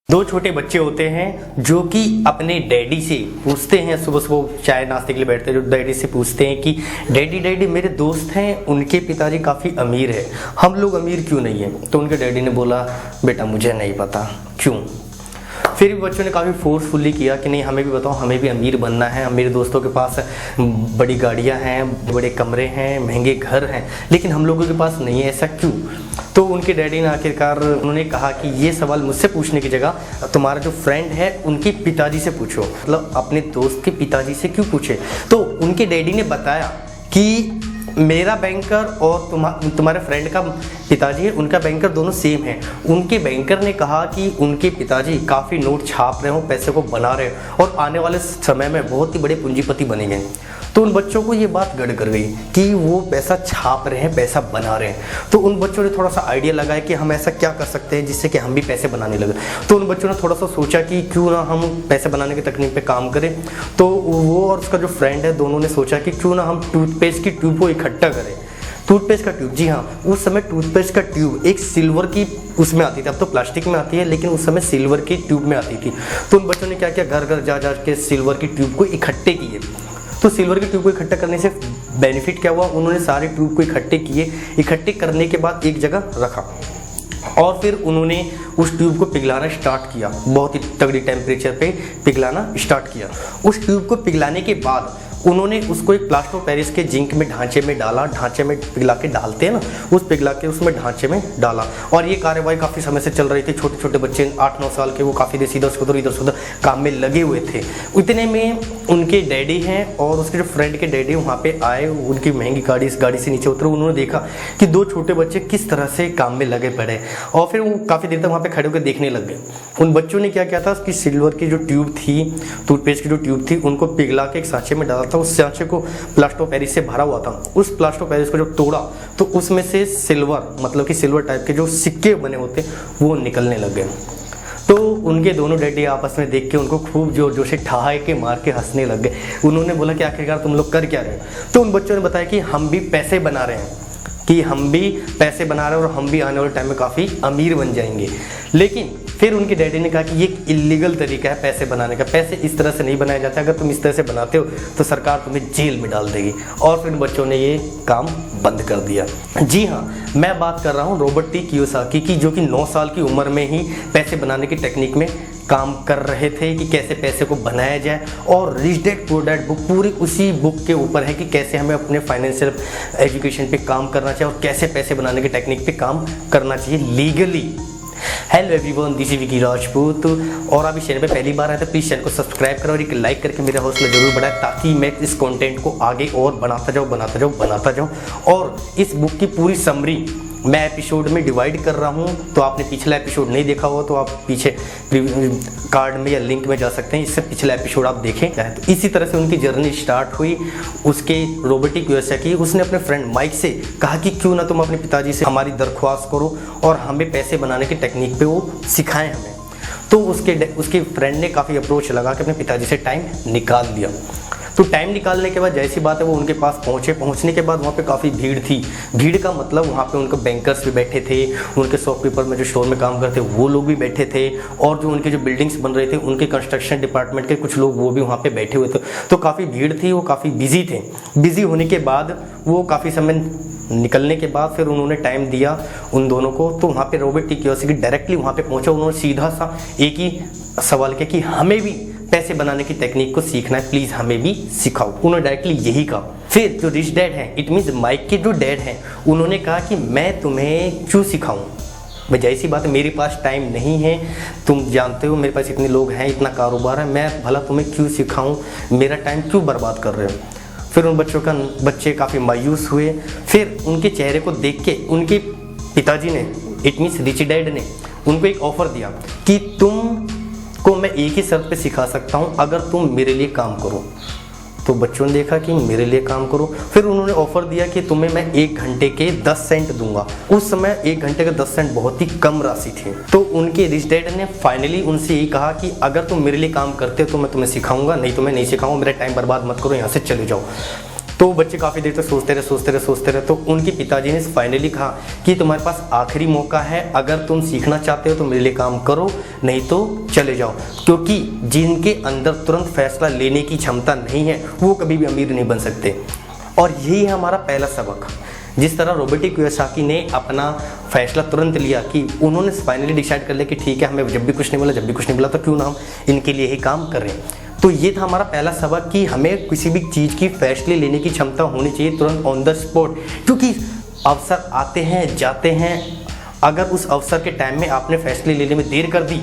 दो छोटे बच्चे होते हैं जो कि अपने डैडी से पूछते हैं, सुबह सुबह चाय नाश्ते के लिए बैठते हैं, जो डैडी से पूछते हैं कि डैडी डैडी मेरे दोस्त हैं, उनके पिताजी काफ़ी अमीर है, हम लोग अमीर क्यों नहीं हैं। तो उनके डैडी ने बोला बेटा मुझे नहीं पता क्यों। फिर भी बच्चों ने काफ़ी फोर्सफुली किया कि नहीं हमें भी बताओ, हमें भी अमीर बनना है, मेरे दोस्तों के पास बड़ी गाड़ियाँ हैं, बड़े कमरे हैं, महंगे घर हैं, लेकिन हम लोगों के पास नहीं है, ऐसा क्यों। तो उनके डैडी ने आखिरकार उन्होंने कहा कि ये सवाल मुझसे पूछने की जगह तुम्हारा जो फ्रेंड है उनके पिताजी से पूछो, मतलब अपने दोस्त के पिताजी से क्यों पूछे। तो उनके डैडी ने बताया कि मेरा बैंकर और तुम्हारे फ्रेंड का पिताजी है, उनका बैंकर दोनों सेम है। उनके बैंकर ने कहा कि उनके पिताजी काफ़ी नोट छाप रहे हो, पैसे को बना रहे हो और आने वाले समय में बहुत ही बड़े पूंजीपति बनेंगे। तो उन बच्चों को ये बात गड़ कर गई कि वो पैसा छाप रहे हैं, पैसा बना रहे हैं। तो उन बच्चों ने थोड़ा सा आइडिया लगाया कि हम ऐसा क्या कर सकते हैं जिससे कि हम भी पैसे बनाने लगे। तो उन बच्चों ने थोड़ा सा सोचा कि क्यों ना हम पैसे बनाने की तकनीक पे काम करें। तो वो और उसका जो फ्रेंड है दोनों ने सोचा कि क्यों ना हम टूथपेस्ट की ट्यूब को इकट्ठा करें। टूथपेस्ट का ट्यूब, जी हाँ, उस समय टूथपेस्ट का ट्यूब एक सिल्वर की उसमें आती थी, अब तो प्लास्टिक में आती है, लेकिन उस समय सिल्वर की ट्यूब में आती थी। तो उन बच्चों ने क्या किया, घर घर जा जा के सिल्वर की ट्यूब को इकट्ठे किए। तो सिल्वर की ट्यूब को इकट्ठा करने से बेनिफिट क्या हुआ, उन्होंने सारे ट्यूब को इकट्ठे किए, इकट्ठे करने के बाद एक जगह रखा और फिर उन्होंने उस ट्यूब को पिघलाना स्टार्ट किया, बहुत ही तगड़ी टेम्परेचर पे पिघलाना स्टार्ट किया। उस ट्यूब को पिघलाने के बाद उन्होंने उसको एक प्लास्टर ऑफ पेरिस के जिंक में ढांचे में डाला, ढांचे में पिघला के डालते हैं ना, उस पिघला के उसमें ढांचे में डाला। और ये कार्यवाही काफ़ी समय से चल रही थी। छोटे छोटे बच्चे 8-9 साल के, वो काफ़ी देर इधर से उधर काम में लगे हुए थे। इतने में उनके डैडी हैं और उसके जो फ्रेंड के डैडी वहाँ पे आए, उनकी महंगी गाड़ी, इस गाड़ी से नीचे उतरे। उन्होंने देखा कि दो छोटे बच्चे किस तरह से काम में लगे पड़े और फिर वो काफ़ी देर तक वहाँ पे खड़े होकर देखने लग गए। उन बच्चों ने क्या किया था कि सिल्वर की जो ट्यूब थी, टूथपेस्ट की जो ट्यूब थी, उनको पिघला के एक सांचे में डाला था। उस सांचे को प्लास्टर ऑफ पेरिस से भरा हुआ था। उस प्लास्टर ऑफ पेरिस को जब तोड़ा तो उसमें से सिल्वर, मतलब कि सिल्वर टाइप के जो सिक्के बने होते वो निकलने लग गए। तो उनके दोनों डैडी आपस में देख के उनको खूब जोर जोर से ठहाए के मार के हंसने लग गए। उन्होंने बोला कि आखिरकार तुम लोग कर क्या रहे हो। तो उन बच्चों ने बताया कि हम भी पैसे बना रहे हैं, कि हम भी पैसे बना रहे हैं और हम भी आने वाले टाइम में काफ़ी अमीर बन जाएंगे। लेकिन फिर उनके डैडी ने कहा कि ये एक इलीगल तरीका है पैसे बनाने का, पैसे इस तरह से नहीं बनाया जाता, अगर तुम इस तरह से बनाते हो तो सरकार तुम्हें जेल में डाल देगी। और फिर बच्चों ने ये काम बंद कर दिया। जी हाँ, मैं बात कर रहा हूँ रॉबर्ट टी कियोसाकी की, जो कि 9 साल की उम्र में ही पैसे बनाने की टेक्निक में काम कर रहे थे कि कैसे पैसे को बनाया जाए। और rich dad poor dad book पूरी उसी बुक के ऊपर है कि कैसे हमें अपने फाइनेंशियल एजुकेशन पे काम करना चाहिए और कैसे पैसे बनाने की टेक्निक पे काम करना चाहिए legally. Hello everyone, this is Vicky Rajput और आप इस चैनल पे पहली बार आए तो प्लीज़ चैनल को सब्सक्राइब करो और एक लाइक करके मेरा हौसला जरूर बढ़ाएं, ताकि मैं इस कंटेंट को आगे और बनाता जाऊँ। और इस बुक की पूरी समरी मैं एपिसोड में डिवाइड कर रहा हूँ, तो आपने पिछला एपिसोड नहीं देखा हुआ तो आप पीछे कार्ड में या लिंक में जा सकते हैं, इससे पिछला एपिसोड आप देखें। तो इसी तरह से उनकी जर्नी स्टार्ट हुई। उसके रॉबर्ट टी कियोसाकी, उसने अपने फ्रेंड माइक से कहा कि क्यों ना तुम अपने पिताजी से हमारी दरख्वास्त करो और हमें पैसे बनाने की टेक्निक पे वो सिखाएं हमें। तो उसके फ्रेंड ने काफ़ी अप्रोच लगा के अपने पिताजी से टाइम निकाल लिया। तो टाइम निकालने के बाद जैसी बात है वो उनके पास पहुँचे। पहुँचने के बाद वहाँ पे काफ़ी भीड़ थी। भीड़ का मतलब वहाँ पे उनके बैंकर्स भी बैठे थे, उनके शॉपकीपर में जो स्टोर में काम करते वो लोग भी बैठे थे, और जो उनके जो बिल्डिंग्स बन रहे थे उनके कंस्ट्रक्शन डिपार्टमेंट के कुछ लोग वो भी वहाँ पे बैठे हुए थे। तो काफ़ी भीड़ थी, वो काफ़ी बिजी थे। बिजी होने के बाद वो काफ़ी समय निकलने के बाद फिर उन्होंने टाइम दिया उन दोनों को। तो वहाँ पे रॉबर्ट टी कियोसाकी डायरेक्टली वहाँ पे पहुँचा। उन्होंने सीधा सा एक ही सवाल किया कि हमें भी पैसे बनाने की टेक्निक को सीखना है, प्लीज़ हमें भी सिखाओ। उन्होंने डायरेक्टली यही कहा। फिर जो रिच डैड हैं, इट मीन्स माइक के जो डैड हैं, उन्होंने कहा कि मैं तुम्हें क्यों सिखाऊं, भाई जाहिर सी बात है मेरे पास टाइम नहीं है, तुम जानते हो मेरे पास इतने लोग हैं, इतना कारोबार है, मैं भला तुम्हें क्यों सिखाऊं, मेरा टाइम क्यों बर्बाद कर रहे हो। फिर उन बच्चे काफ़ी मायूस हुए। फिर उनके चेहरे को देख के उनके पिताजी ने, इट मीन्स रिच डैड ने, उनको एक ऑफ़र दिया कि तुम को मैं एक ही शर्त पे सिखा सकता हूँ, अगर तुम मेरे लिए काम करो। तो बच्चों ने देखा कि मेरे लिए काम करो। फिर उन्होंने ऑफर दिया कि तुम्हें मैं 1 घंटे के 10 सेंट दूंगा। उस समय 1 घंटे के 10 सेंट बहुत ही कम राशि थी। तो उनके रिच डैड ने फाइनली उनसे यही कहा कि अगर तुम मेरे लिए काम करते हो तो मैं तुम्हें सिखाऊंगा, नहीं तो मैं नहीं सिखाऊंगा, मेरा टाइम बर्बाद मत करो, यहाँ से चले जाओ। तो बच्चे काफ़ी देर तक सोचते रहे। तो उनके पिताजी ने फाइनली कहा कि तुम्हारे पास आखिरी मौका है, अगर तुम सीखना चाहते हो तो मेरे लिए काम करो, नहीं तो चले जाओ। क्योंकि जिनके अंदर तुरंत फैसला लेने की क्षमता नहीं है वो कभी भी अमीर नहीं बन सकते। और यही है हमारा पहला सबक। जिस तरह रॉबर्ट कियोसाकी ने अपना फैसला तुरंत लिया कि उन्होंने फाइनली डिसाइड कर लिया कि ठीक है, हमें जब भी कुछ नहीं मिला तो क्यों ना हम इनके लिए ही काम करें। तो ये था हमारा पहला सबक कि हमें किसी भी चीज़ की फैसले लेने की क्षमता होनी चाहिए तुरंत ऑन द स्पॉट। क्योंकि अवसर आते हैं जाते हैं, अगर उस अवसर के टाइम में आपने फैसले लेने में देर कर दी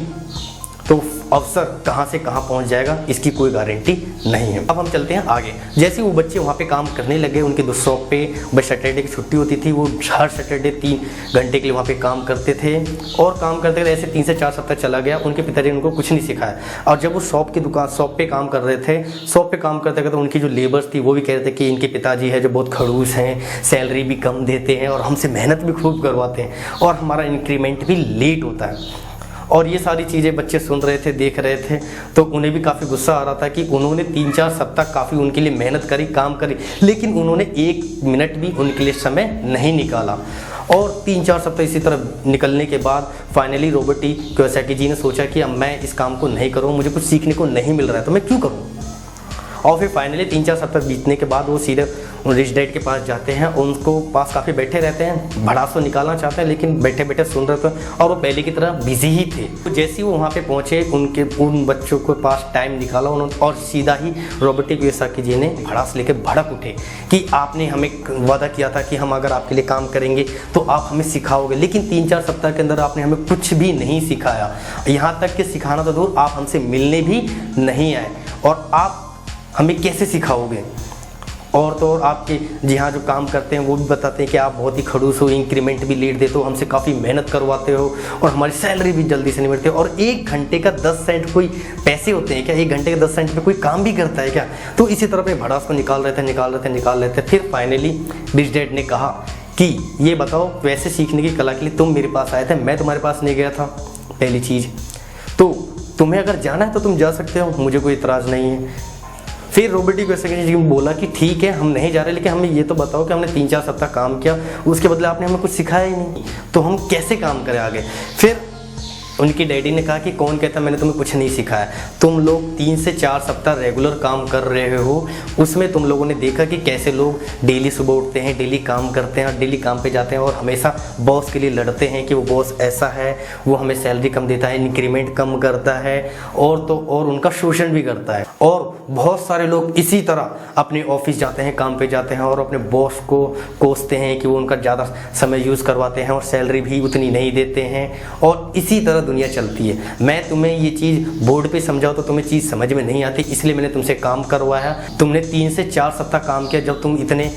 तो अवसर कहाँ से कहाँ पहुँच जाएगा इसकी कोई गारंटी नहीं है। अब हम चलते हैं आगे। जैसे वो बच्चे वहाँ पे काम करने लगे, उनके दो शॉप पे बस सैटरडे की छुट्टी होती थी, वो हर सैटरडे 3 घंटे के लिए वहाँ पे काम करते थे। और काम करते ऐसे 3 से 4 सप्ताह चला गया, उनके पिताजी ने उनको कुछ नहीं सिखाया। और जब वो शॉप पे काम कर रहे थे, शॉप पे काम करते करते उनकी जो लेबर्स थी वो भी कह रहे थे कि इनके पिताजी है जो बहुत खड़ूस हैं, सैलरी भी कम देते हैं और हमसे मेहनत भी खूब करवाते हैं और हमारा इंक्रीमेंट भी लेट होता है। और ये सारी चीज़ें बच्चे सुन रहे थे, देख रहे थे, तो उन्हें भी काफ़ी गुस्सा आ रहा था कि उन्होंने 3-4 सप्ताह काफ़ी उनके लिए मेहनत करी, काम करी, लेकिन उन्होंने 1 मिनट भी उनके लिए समय नहीं निकाला। और 3-4 सप्ताह इसी तरह निकलने के बाद फाइनली रॉबर्ट कियोसाकी जी ने सोचा कि अब मैं इस काम को नहीं करूँ, मुझे कुछ सीखने को नहीं मिल रहा है तो मैं क्यों करूँ। और फिर फाइनली 3-4 सप्ताह बीतने के बाद वो सीधे रिच डैड के पास जाते हैं। उनको पास काफ़ी बैठे रहते हैं, भड़ास तो निकालना चाहते हैं लेकिन बैठे बैठे सुन रहे थे और वो पहले की तरह बिजी ही थे। तो जैसे ही वो वहाँ पे पहुँचे, उन बच्चों के पास टाइम निकाला उन्होंने और सीधा ही रॉबर्ट कियोसाकी जी ने भड़ास लेके भड़क उठे कि आपने हमें वादा किया था कि हम अगर आपके लिए काम करेंगे तो आप हमें सिखाओगे, लेकिन 3-4 सप्ताह के अंदर आपने हमें कुछ भी नहीं सिखाया। यहाँ तक कि सिखाना तो दूर, आप हमसे मिलने भी नहीं आए और आप हमें कैसे सिखाओगे। और तो और आपके जी हाँ जो काम करते हैं वो भी बताते हैं कि आप बहुत ही खड़ूस हो, इंक्रीमेंट भी लेट देते हो, हमसे काफ़ी मेहनत करवाते हो और हमारी सैलरी भी जल्दी से नहीं मिलती। और 1 घंटे का 10 सेंट कोई पैसे होते हैं क्या? 1 घंटे का 10 सेंट पे कोई काम भी करता है क्या? तो इसी तरह पे भड़ास को निकाल रहे थे। फिर फाइनली रिच डैड ने कहा कि ये बताओ, वैसे सीखने की कला के लिए तुम मेरे पास आए थे, मैं तुम्हारे पास नहीं गया था, पहली चीज़। तो तुम्हें अगर जाना है तो तुम जा सकते हो, मुझे कोई इतराज़ नहीं है। फिर रॉबर्ट कियोसाकी जी बोला कि ठीक है हम नहीं जा रहे, लेकिन हमें ये तो बताओ कि हमने 3-4 सप्ताह काम किया, उसके बदले आपने हमें कुछ सिखाया ही नहीं, तो हम कैसे काम करें आगे। फिर उनकी डैडी ने कहा कि कौन कहता मैंने तुम्हें कुछ नहीं सिखाया, तुम लोग 3 से 4 सप्ताह रेगुलर काम कर रहे हो, उसमें तुम लोगों ने देखा कि कैसे लोग डेली सुबह उठते हैं, डेली काम करते हैं और डेली काम पे जाते हैं और हमेशा बॉस के लिए लड़ते हैं कि वो बॉस ऐसा है, वो हमें सैलरी कम देता है, इंक्रीमेंट कम करता है और तो और उनका शोषण भी करता है। और बहुत सारे लोग इसी तरह अपने ऑफिस जाते हैं, काम पे जाते हैं और अपने बॉस को कोसते हैं कि वो उनका ज़्यादा समय यूज़ करवाते हैं और सैलरी भी उतनी नहीं देते हैं और इसी तरह दुनिया चलती है। मैं तुम्हें ये चीज़ बोर्ड पे समझाऊँ तो तुम्हें चीज़ समझ में नहीं आती, इसलिए मैंने तुमसे काम करवाया। तुमने 3 से 4 सप्ताह काम किया जब तुम इतने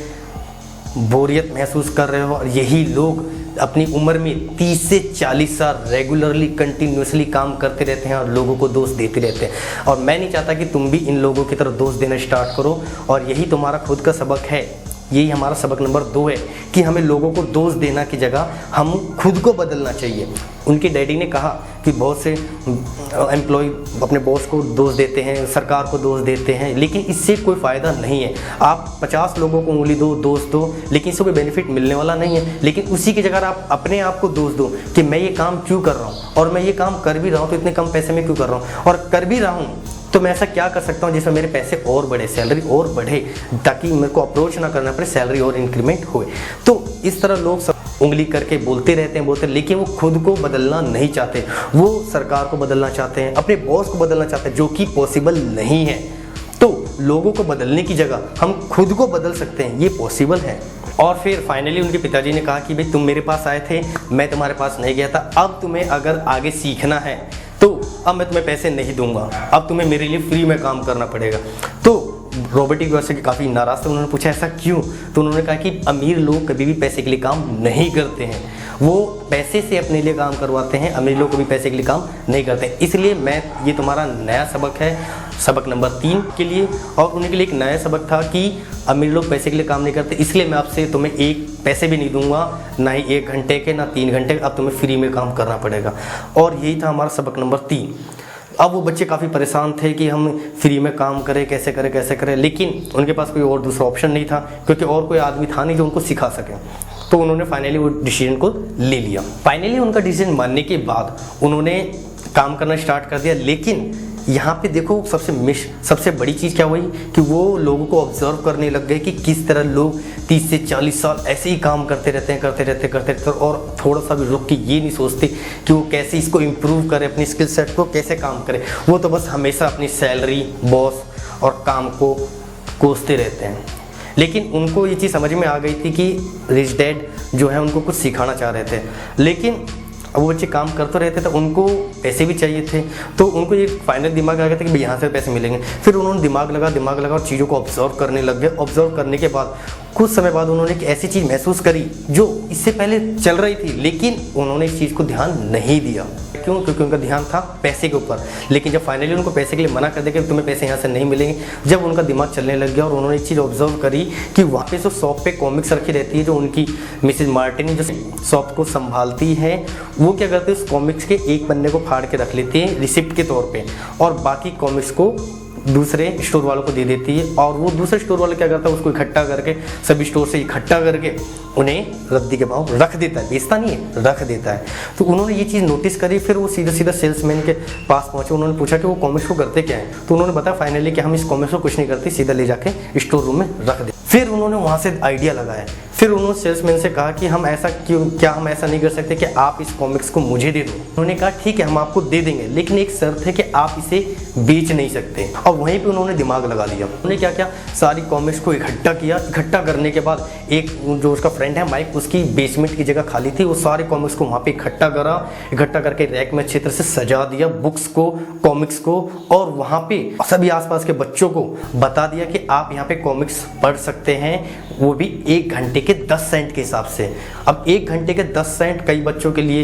बोरियत महसूस कर रहे हो और यही लोग अपनी उम्र में 30 से 40 साल रेगुलरली कंटिन्यूसली काम करते रहते हैं और लोगों को दोष देते रहते हैं। और मैं नहीं चाहता कि तुम भी इन लोगों की तरफ दोष देना स्टार्ट करो और यही तुम्हारा खुद का सबक है। यही हमारा सबक नंबर 2 है कि हमें लोगों को दोष देना की जगह हम खुद को बदलना चाहिए। उनके डैडी ने कहा कि बहुत से एम्प्लॉय अपने बॉस को दोष देते हैं, सरकार को दोष देते हैं, लेकिन इससे कोई फ़ायदा नहीं है। आप 50 लोगों को उंगली दो, दोष दो, लेकिन इससे कोई बेनिफिट मिलने वाला नहीं है। लेकिन उसी की जगह आप अपने आप को दोष दो कि मैं ये काम क्यों कर रहा हूँ और मैं ये काम कर भी रहा हूँ तो इतने कम पैसे में क्यों कर रहा हूँ, और कर भी रहा हूँ तो मैं ऐसा क्या कर सकता हूँ जिसमें मेरे पैसे और बढ़े, सैलरी और बढ़े, ताकि मेरे को अप्रोच ना करना पड़े, सैलरी और इंक्रीमेंट होए। तो इस तरह लोग सब उंगली करके बोलते रहते हैं, लेकिन वो खुद को बदलना नहीं चाहते। वो सरकार को बदलना चाहते हैं, अपने बॉस को बदलना चाहते हैं, जो कि पॉसिबल नहीं है। तो लोगों को बदलने की जगह हम खुद को बदल सकते हैं, ये पॉसिबल है। और फिर फाइनली उनके पिताजी ने कहा कि भाई तुम मेरे पास आए थे, मैं तुम्हारे पास नहीं गया था, अब तुम्हें अगर आगे सीखना है तो अब मैं तुम्हें पैसे नहीं दूंगा, अब तुम्हें मेरे लिए फ्री में काम करना पड़ेगा। तो रॉबर्ट कियोसाकी काफ़ी नाराज़ थे। उन्होंने पूछा ऐसा क्यों? तो उन्होंने कहा कि अमीर लोग कभी भी पैसे के लिए काम नहीं करते हैं, वो पैसे से अपने लिए काम करवाते हैं, अमीर लोग कभी पैसे के लिए काम नहीं करते। इसलिए ये तुम्हारा नया सबक है, सबक नंबर 3 के लिए। और उनके लिए एक नया सबक था कि अमीर लोग पैसे के लिए काम नहीं करते, इसलिए मैं आपसे तुम्हें 1 पैसे भी नहीं दूंगा, ना ही 1 घंटे के, ना 3 घंटे, अब तुम्हें फ्री में काम करना पड़ेगा। और यही था हमारा सबक नंबर 3। अब वो बच्चे काफ़ी परेशान थे कि हम फ्री में काम करें, कैसे करें, लेकिन उनके पास कोई और दूसरा ऑप्शन नहीं था, क्योंकि और कोई आदमी था नहीं जो उनको सिखा सके। तो उन्होंने फाइनली वो डिसीजन को ले लिया। फाइनली उनका डिसीजन मानने के बाद उन्होंने काम करना स्टार्ट कर दिया। लेकिन यहाँ पे देखो सबसे बड़ी चीज़ क्या हुई कि वो लोगों को ऑब्जर्व करने लग गए कि किस तरह लोग 30 से 40 साल ऐसे ही काम करते रहते और थोड़ा सा भी रुक के ये नहीं सोचते कि वो कैसे इसको इम्प्रूव करे, अपनी स्किल सेट को कैसे काम करे। वो तो बस हमेशा अपनी सैलरी, बॉस और काम को कोसते रहते हैं। लेकिन उनको ये चीज़ समझ में आ गई थी कि रिच डैड जो है उनको कुछ सिखाना चाह रहे थे। लेकिन अब वो बच्चे काम कर तो रहे थे तो उनको पैसे भी चाहिए थे, तो उनको ये फाइनल दिमाग आ गया था कि भाई यहाँ से पैसे मिलेंगे। फिर उन्होंने दिमाग लगा और चीज़ों को ऑब्जर्व करने लग गए। ऑब्जर्व करने के बाद कुछ समय बाद उन्होंने एक ऐसी चीज़ महसूस करी जो इससे पहले चल रही थी, लेकिन उन्होंने इस चीज़ को ध्यान नहीं दिया। क्यों? क्योंकि उनका ध्यान था पैसे के ऊपर। लेकिन जब फाइनली उनको पैसे के लिए मना कर दिया कि तुम्हें पैसे यहाँ से नहीं मिलेंगे, जब उनका दिमाग चलने लग गया और उन्होंने एक चीज़ ऑब्जर्व करी कि वहाँ पे जो शॉप पे कॉमिक्स रखी रहती है, जो उनकी मिसेज मार्टिनी जो शॉप को संभालती है, वो क्या करते हैं उस कॉमिक्स के एक पन्ने को फाड़ के रख लेती है रिसिप्ट के तौर पे, और बाकी कॉमिक्स को दूसरे स्टोर वालों को दे देती है। और वो दूसरे स्टोर वाला क्या करता है, उसको इकट्ठा करके सभी स्टोर से इकट्ठा करके उन्हें रद्दी के भाव रख देता है, बेचता नहीं है, रख देता है। तो उन्होंने ये चीज़ नोटिस करी। फिर वो सीधा सेल्समैन के पास पहुंचे। उन्होंने पूछा कि वो कॉमिक्स को करते क्या है, तो उन्होंने बताया फाइनली कि हम इस कॉमिक्स को कुछ नहीं करते, सीधा ले जाके स्टोर रूम में रख दे। फिर उन्होंने वहाँ से आइडिया लगाया। फिर उन्होंने सेल्समैन से कहा कि हम ऐसा क्या हम ऐसा नहीं कर सकते कि आप इस कॉमिक्स को मुझे दे दो। उन्होंने कहा ठीक है हम आपको दे देंगे, लेकिन एक शर्त है कि आप इसे बेच नहीं सकते। और वहीं पे उन्होंने दिमाग लगा दिया। उन्होंने क्या किया, सारी कॉमिक्स को इकट्ठा किया। इकट्ठा करने के बाद एक जो उसका फ्रेंड है माइक, उसकी बेसमेंट की जगह खाली थी, वो सारे कॉमिक्स को वहाँ पे इकट्ठा करा। इकट्ठा करके रैक में अच्छी तरह से सजा दिया बुक्स को, कॉमिक्स को, और वहाँ पे सभी आसपास के बच्चों को बता दिया कि आप यहाँ पे कॉमिक्स पढ़ सकते हैं, वो भी 1 घंटे के 10 सेंट के हिसाब से। अब 1 घंटे के 10 सेंट कई बच्चों के लिए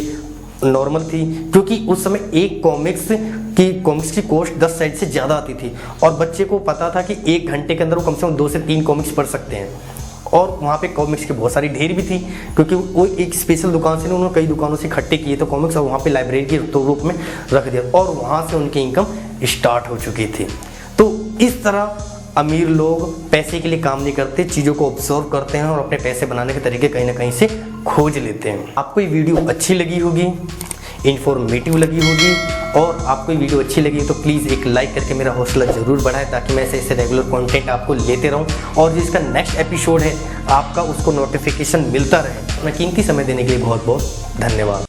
नॉर्मल थी, क्योंकि उस समय एक कॉमिक्स की कॉस्ट 10 सेंट से ज़्यादा आती थी, और बच्चे को पता था कि 1 घंटे के अंदर वो कम से कम 2 से 3 कॉमिक्स पढ़ सकते हैं। और वहाँ पे कॉमिक्स की बहुत सारी ढेर भी थी, क्योंकि वो एक स्पेशल दुकान से उन्होंने कई दुकानों से इकट्ठे किए तो कॉमिक्स, और वहाँ पे लाइब्रेरी के रूप में रख दिया, और वहाँ से उनकी इनकम स्टार्ट हो चुकी थी। तो इस तरह अमीर लोग पैसे के लिए काम नहीं करते, चीज़ों को ऑब्जर्व करते हैं और अपने पैसे बनाने के तरीके कहीं ना कहीं से खोज लेते हैं। आपको ये वीडियो अच्छी लगी होगी, इन्फॉर्मेटिव लगी होगी, और आपको ये वीडियो अच्छी लगी तो प्लीज़ एक लाइक करके मेरा हौसला ज़रूर बढ़ाएं, ताकि मैं ऐसे रेगुलर कंटेंट आपको लेते रहूं, और जिसका नेक्स्ट एपिसोड है आपका उसको नोटिफिकेशन मिलता रहे। मैं कीमती समय देने के लिए बहुत बहुत धन्यवाद।